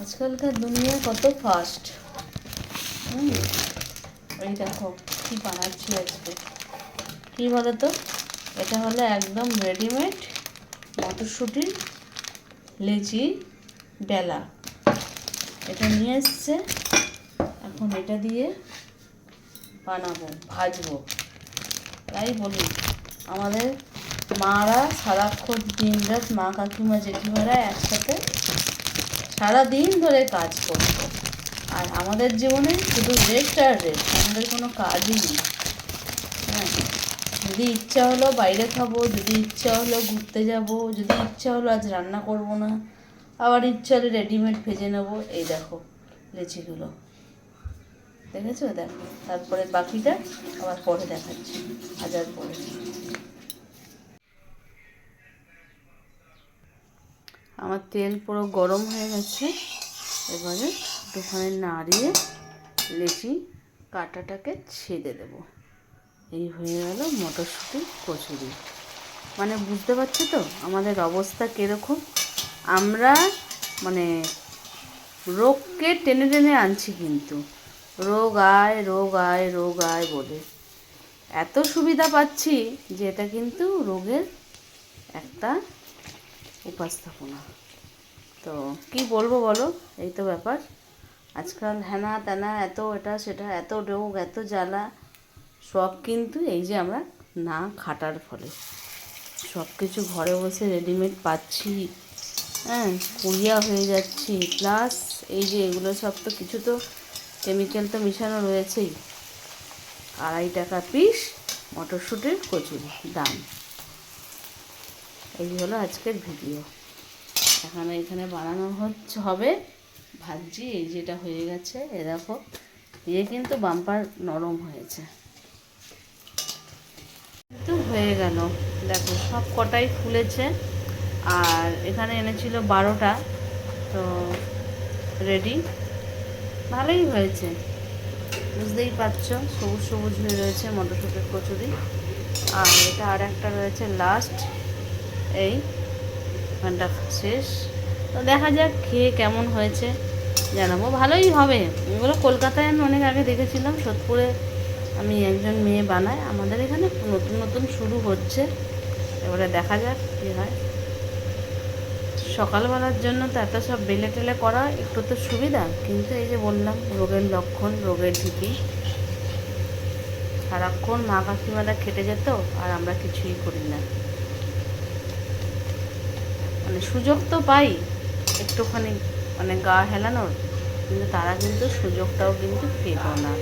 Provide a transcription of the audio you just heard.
আজকালকার দুনিয়া কত ফাস্ট। এই দেখো কি বানাচ্ছি আজকে, কি বলো তো, এটা হলো একদম রেডিমেড মটরশুঁটির লেচি বেলা। এটা নিয়ে এসছে, এখন এটা দিয়ে বানাবো, ভাজবো। তাই বলি, আমাদের মারা সারাক্ষণ দিনরাত, মা কাকিমা জেঠিমারা একসাথে সারাদিন ধরে কাজ করতো, আর আমাদের জীবনে শুধু রেস্ট আর রেস্ট, আমাদের কোনো কাজই নেই। হ্যাঁ, যদি ইচ্ছা হলো বাইরে খাবো, যদি ইচ্ছা হলো ঘুরতে যাব, যদি ইচ্ছা হলো আজ রান্না করব না, আবার ইচ্ছা হলে রেডিমেড ভেজে নেবো। এই দেখো লেচিগুলো, দেখেছো? দেখো, তারপরে বাকিটা আবার পরে দেখাচ্ছি ভাজার পরে। আমার তেল পুরো গরম হয়ে গেছে, এবারে একটুখানি নাড়িয়ে লেচি কাঁটাটাকে ছেড়ে দেবো। এই হয়ে গেল মটরশুঁটি কচুরি। মানে বুঝতে পারছো তো আমাদের অবস্থা কীরকম? আমরা মানে রোগকে টেনে টেনে আনছি, কিন্তু রোগ আয় রোগ আয় রোগ আয় বলে এত সুবিধা পাচ্ছি যে এটা কিন্তু রোগের একটা উপস্থাপনা। তো কি বলবো বলো, এই তো ব্যাপার আজকাল। হ্যানা ত্যানা, এত এটা সেটা, এত রোগ, এত জ্বালা, সব কিন্তু এই যে আমরা না খাটার ফলে। সব কিছু ঘরে বসে রেডিমেড পাচ্ছি, হ্যাঁ, কুড়িয়া হয়ে যাচ্ছি, প্লাস এই যে এগুলো সব তো কিছু তো কেমিক্যাল তো মিশানো রয়েছেই। 2.5 টাকা পিস মটরশুঁটির কচুরি দাম। এই হলো আজকের ভিডিও। এখানে বানানো হবে, ভাজি। এই যেটা হয়ে গেছে, এ দেখো, দিয়ে কিন্তু বাম্পার নরম হয়েছে, কিন্তু হয়ে গেল। দেখো সব কটাই ফুলেছে, আর এখানে এনেছিল 12টা, তো রেডি, ভালোই হয়েছে। বুঝতেই পারছো, সবুজ সবুজ হয়ে রয়েছে মটরশুঁটির কচুরি। আর এটা আর একটা রয়েছে লাস্ট, এই ঘন্টা শেষ। তো দেখা যাক খেয়ে কেমন হয়েছে, জানাবো। ভালোই হবে এগুলো। কলকাতায় আমি অনেক আগে দেখেছিলাম, সোদপুরে আমি একজন মেয়ে বানায়, আমাদের এখানে নতুন নতুন শুরু হচ্ছে, এবারে দেখা যাক কী হয়। সকালবেলার জন্য তো এত সব বেলে টেলে করা একটু তো সুবিধা, কিন্তু এই যে বললাম রোগের লক্ষণ, রোগের ঝুঁকি। সারাক্ষণ মা কাকিমারা খেটে যেত, আর আমরা কিছুই করি না। মানে সুযোগ তো পাই একটুখানি মানে গা হেলানোর, কিন্তু তারা কিন্তু সুযোগটাও কিন্তু পেত না।